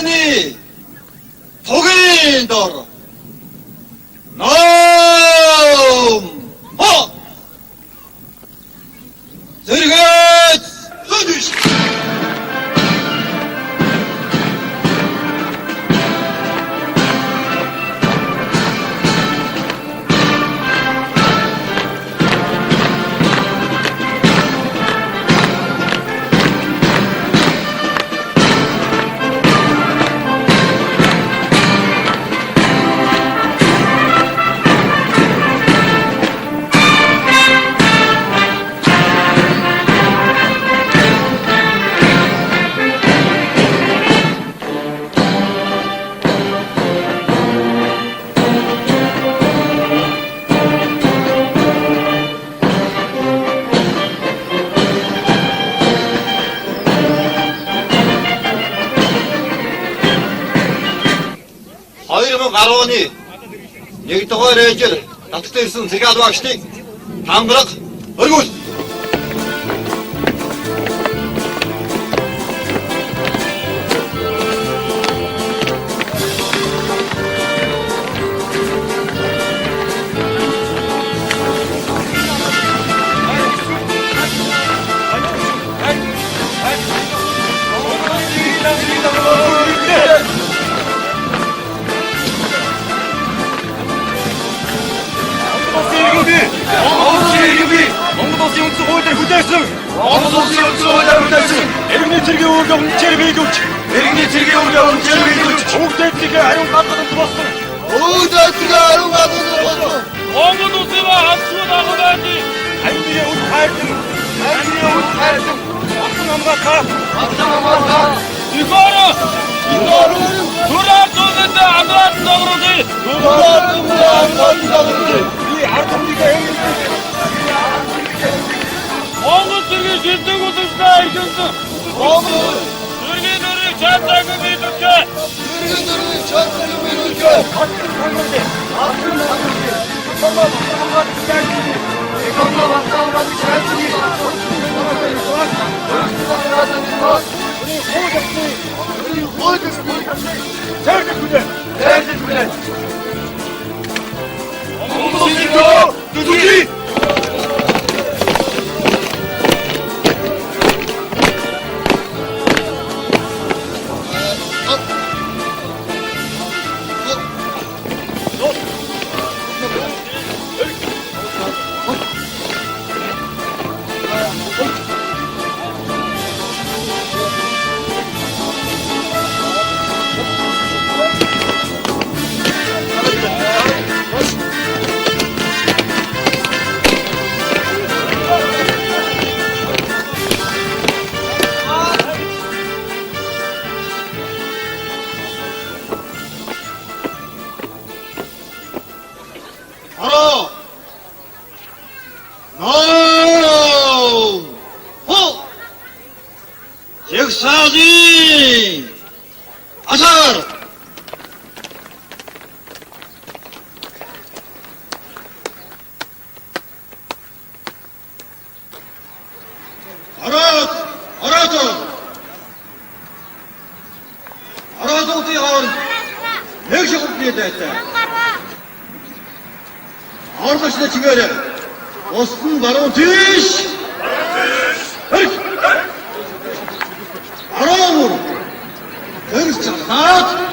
Ermeni Togindor Nam Ha Zirget Züdüş Hayırımın karavani Negitті ғой рейнджер Татықта ирсэн цэгад багштыг Тангырық өргүүл Эргний цэргийн үүргээ үнчээр биелүүлж Өвдөдөлтөгийн ариун гаднад тулсан. Монгол улсын хамтлагын агуулгын Амьдын үл хайрсан. Алтан хамгаалах. Игоро Тураар төгөнд амраад догроогүй. Би ард түмнийгээ Монгол цэргийн шилдэг үзэгчтэй иргэнсэн. Цэргийн дөрвийг чадаагүй биелүүлжээ. Жигсаажи Ашар Аратоотын хооронд нэг шиг үгний дайтай. Орлочлоо чигээрээ. Устын баруун тийш. Араур. Тэрс чахаад